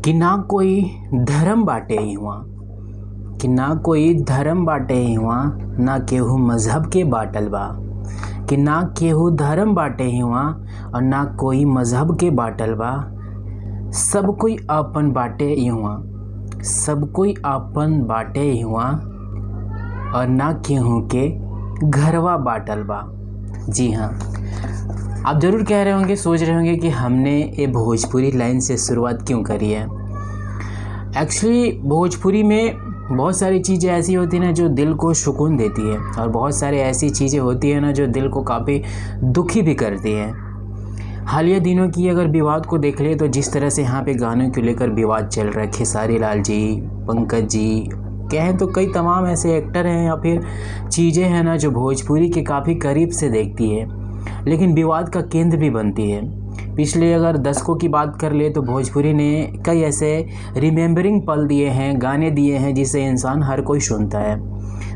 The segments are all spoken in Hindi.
कि ना कोई धर्म बाटे हुआ, कि ना कोई धर्म बाटे हुआ, ना केहू मज़हब के बाटल बा। कि ना केहू धर्म बाटे हुआ और ना कोई मज़हब के बाटल बा। सब कोई आपन बाटे हुआ, सब कोई आपन बाटे हुआ और ना केहू के घरवा बाटल बा। जी हाँ, आप ज़रूर कह रहे होंगे, सोच रहे होंगे कि हमने ये भोजपुरी लाइन से शुरुआत क्यों करी है। एक्चुअली भोजपुरी में बहुत सारी चीज़ें ऐसी होती हैं ना जो दिल को सुकून देती है, और बहुत सारी ऐसी चीज़ें होती हैं ना जो दिल को काफ़ी दुखी भी करती हैं। हालिया दिनों की अगर विवाद को देख ले तो जिस तरह से यहाँ पे गानों को लेकर विवाद चल रहा है, खेसारी लाल जी, पंकज जी, कहें तो कई तमाम ऐसे एक्टर हैं या फिर चीज़ें हैं ना जो भोजपुरी के काफ़ी करीब से देखती है, लेकिन विवाद का केंद्र भी बनती है। पिछले अगर दशकों की बात कर ले तो भोजपुरी ने कई ऐसे रिमेम्बरिंग पल दिए हैं, गाने दिए हैं जिसे इंसान हर कोई सुनता है,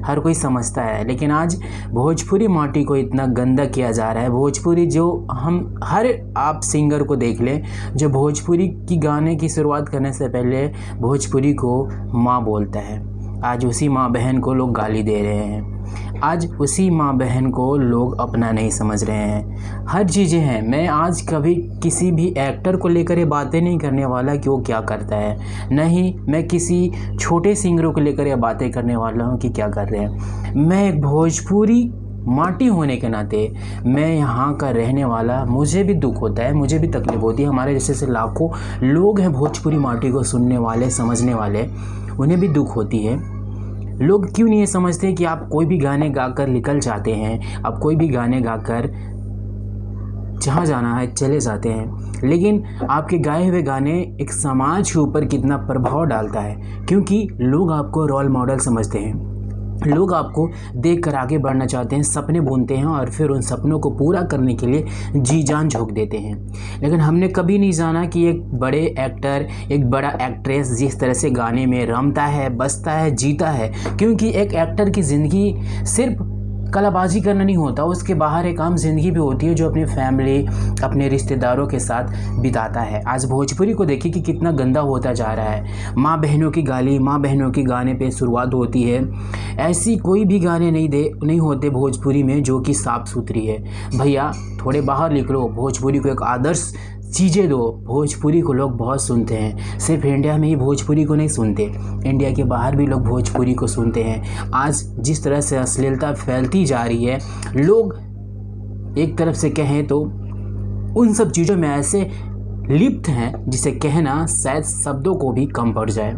हर कोई समझता है। लेकिन आज भोजपुरी माटी को इतना गंदा किया जा रहा है। भोजपुरी जो हम हर आप सिंगर को देख लें जो भोजपुरी की गाने की शुरुआत करने से पहले भोजपुरी को माँ बोलता है, आज उसी माँ बहन को लोग गाली दे रहे हैं। आज उसी माँ बहन को लोग अपना नहीं समझ रहे हैं। हर चीज़ें हैं। मैं आज कभी किसी भी एक्टर को लेकर ये बातें नहीं करने वाला कि वो क्या करता है, नहीं मैं किसी छोटे सिंगरों को लेकर ये बातें करने वाला हूँ कि क्या कर रहे हैं। मैं एक भोजपुरी माटी होने के नाते, मैं यहाँ का रहने वाला, मुझे भी दुख होता है, मुझे भी तकलीफ़ होती है। हमारे जैसे लाखों लोग हैं भोजपुरी माटी को सुनने वाले, समझने वाले, उन्हें भी दुख होती है। लोग क्यों नहीं ये समझते कि आप कोई भी गाने गाकर निकल जाते हैं, आप कोई भी गाने गाकर जहाँ जाना है चले जाते हैं, लेकिन आपके गाए हुए गाने एक समाज के ऊपर कितना प्रभाव डालता है, क्योंकि लोग आपको रोल मॉडल समझते हैं, लोग आपको देखकर आगे बढ़ना चाहते हैं, सपने बुनते हैं और फिर उन सपनों को पूरा करने के लिए जी जान झोंक देते हैं। लेकिन हमने कभी नहीं जाना कि एक बड़े एक्टर, एक बड़ा एक्ट्रेस जिस तरह से गाने में रमता है, बसता है, जीता है, क्योंकि एक एक्टर की ज़िंदगी सिर्फ कलाबाजी करना नहीं होता, उसके बाहर एक आम ज़िंदगी भी होती है जो अपनी फैमिली, अपने रिश्तेदारों के साथ बिताता है। आज भोजपुरी को देखिए कि कितना गंदा होता जा रहा है। माँ बहनों की गाली, माँ बहनों की गाने पे शुरुआत होती है। ऐसी कोई भी गाने नहीं होते भोजपुरी में जो कि साफ़ सुथरी है। भैया थोड़े बाहर निकलो, भोजपुरी को एक आदर्श चीज़ें दो। भोजपुरी को लोग बहुत सुनते हैं, सिर्फ इंडिया में ही भोजपुरी को नहीं सुनते, इंडिया के बाहर भी लोग भोजपुरी को सुनते हैं। आज जिस तरह से अश्लीलता फैलती जा रही है, लोग एक तरफ से कहें तो उन सब चीज़ों में ऐसे लिप्त हैं जिसे कहना शायद शब्दों को भी कम पड़ जाए।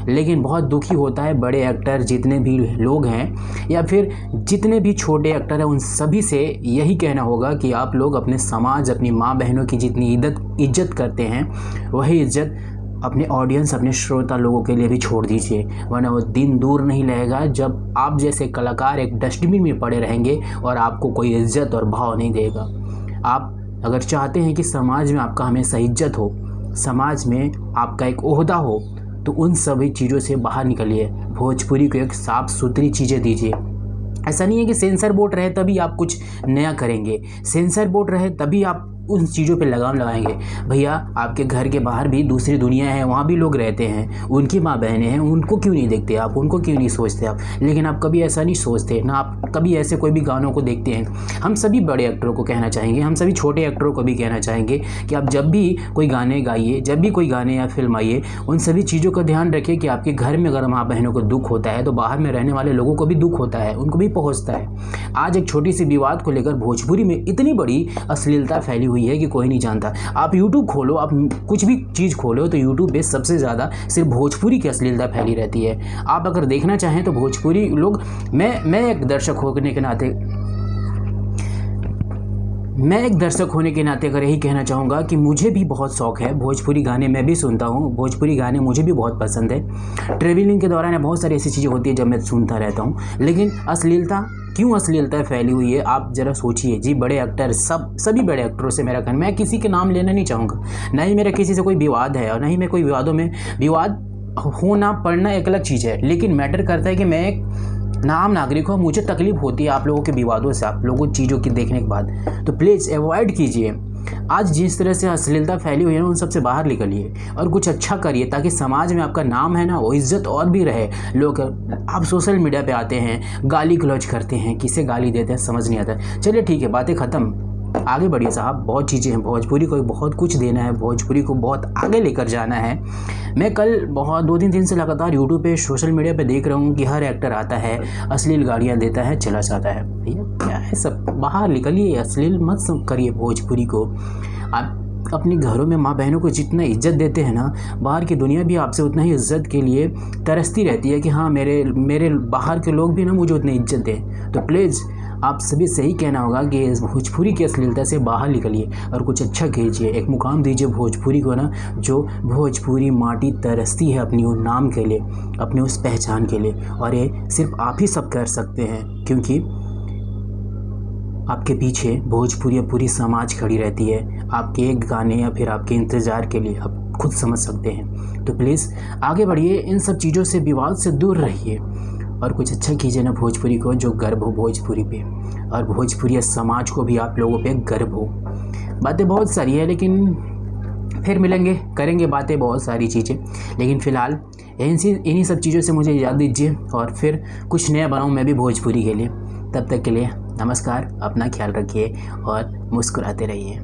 लेकिन बहुत दुखी होता है बड़े एक्टर जितने भी लोग हैं या फिर जितने भी छोटे एक्टर हैं, उन सभी से यही कहना होगा कि आप लोग अपने समाज, अपनी माँ बहनों की जितनी इज्जत करते हैं वही इज्जत अपने ऑडियंस, अपने श्रोता लोगों के लिए भी छोड़ दीजिए, वरना वो दिन दूर नहीं रहेगा जब आप जैसे कलाकार एक डस्टबिन में पड़े रहेंगे और आपको कोई इज्जत और भाव नहीं देगा। आप अगर चाहते हैं कि समाज में आपका हमेशा इज्जत हो, समाज में आपका एक ओहदा हो, तो उन सभी चीज़ों से बाहर निकलिए। भोजपुरी को एक साफ़ सुथरी चीज़ें दीजिए। ऐसा नहीं है कि सेंसर बोर्ड रहे तभी आप कुछ नया करेंगे, सेंसर बोर्ड रहे तभी आप उन चीज़ों पे लगाम लगाएंगे। भैया आपके घर के बाहर भी दूसरी दुनिया है, वहाँ भी लोग रहते हैं, उनकी माँ बहनें हैं, उनको क्यों नहीं देखते आप, उनको क्यों नहीं सोचते आप? लेकिन आप कभी ऐसा नहीं सोचते ना, आप कभी ऐसे कोई भी गानों को देखते हैं। हम सभी बड़े एक्टरों को कहना चाहेंगे, हम सभी छोटे एक्टरों को भी कहना चाहेंगे कि आप जब भी कोई गाने गाइए, जब भी कोई गाने या फिल्म आइए, उन सभी चीज़ों का ध्यान रखिए कि आपके घर में अगर माँ बहनों को दुख होता है तो बाहर में रहने वाले लोगों को भी दुख होता है, उनको भी पहुँचता है। आज एक छोटी सी विवाद को लेकर भोजपुरी में इतनी बड़ी अश्लीलता फैली हुई है कि कोई नहीं जानता। आप YouTube खोलो, आप कुछ भी चीज़ खोलो तो YouTube पे सबसे ज़्यादा सिर्फ भोजपुरी की अश्लीलता फैली रहती है। आप अगर देखना चाहें तो भोजपुरी लोग, मैं एक दर्शक होने के नाते अगर यही कहना चाहूँगा कि मुझे भी बहुत शौक़ है, भोजपुरी गाने मैं भी सुनता हूँ, भोजपुरी गाने मुझे भी बहुत पसंद है। ट्रैवलिंग के दौरान बहुत सारी ऐसी चीज़ें होती है जब मैं सुनता रहता हूँ, लेकिन क्यों अश्लीलता फैली हुई है आप ज़रा सोचिए। जी बड़े एक्टर, सभी बड़े एक्टरों से मेरा कहना, मैं किसी के नाम लेना नहीं चाहूँगा, ना ही मेरा किसी से कोई विवाद है और ना ही मैं कोई विवादों में, विवाद होना पड़ना एक अलग चीज़ है, लेकिन मैटर करता है कि मैं एक आम नागरिक हूँ, मुझे तकलीफ़ होती है आप लोगों के विवादों से, आप लोगों चीज़ों की देखने के बाद। तो प्लीज़ अवॉइड कीजिए। आज जिस तरह से अश्लीलता फैली हुई है ना, उन सबसे बाहर निकलिए और कुछ अच्छा करिए ताकि समाज में आपका नाम है ना वो इज़्ज़त और भी रहे। लोग, आप सोशल मीडिया पे आते हैं, गाली गलौज करते हैं, किसे गाली देते हैं समझ नहीं आता। चलिए ठीक है, बातें ख़त्म, आगे बढ़िए साहब। बहुत चीज़ें हैं, भोजपुरी को बहुत कुछ देना है, भोजपुरी को बहुत आगे लेकर जाना है। मैं कल बहुत 2-3 दिन से लगातार यूट्यूब पे, सोशल मीडिया पे देख रहा हूँ कि हर एक्टर आता है, अश्लील गालियाँ देता है, चला जाता है। भैया क्या है, सब बाहर निकलिए, अश्लील मत करिए भोजपुरी को। आप अपने घरों में माँ बहनों को जितना इज्जत देते हैं ना, बाहर की दुनिया भी आपसे उतना ही इज्जत के लिए तरसती रहती है कि हाँ मेरे बाहर के लोग भी ना मुझे उतनी इज्जत दें। तो प्लीज़ आप सभी से ही कहना होगा कि इस भोजपुरी की अश्लीलता से बाहर निकलिए और कुछ अच्छा कीजिए, एक मुकाम दीजिए भोजपुरी को ना, जो भोजपुरी माटी तरसती है अपनी उस नाम के लिए, अपनी उस पहचान के लिए। और ये सिर्फ आप ही सब कर सकते हैं, क्योंकि आपके पीछे भोजपुरी या पूरी समाज खड़ी रहती है आपके एक गाने या फिर आपके इंतज़ार के लिए, आप खुद समझ सकते हैं। तो प्लीज़ आगे बढ़िए, इन सब चीज़ों से, विवाद से दूर रहिए और कुछ अच्छा कीजिए ना भोजपुरी को, जो गर्व हो भोजपुरी पे और भोजपुरी समाज को भी आप लोगों पे गर्व हो। बातें बहुत सारी है, लेकिन फिर मिलेंगे, करेंगे बातें बहुत सारी चीज़ें, लेकिन फ़िलहाल इन्हीं सब चीज़ों से मुझे याद दीजिए और फिर कुछ नया बनाऊँ मैं भी भोजपुरी के लिए। तब तक के लिए नमस्कार, अपना ख्याल रखिए और मुस्कुराते रहिए।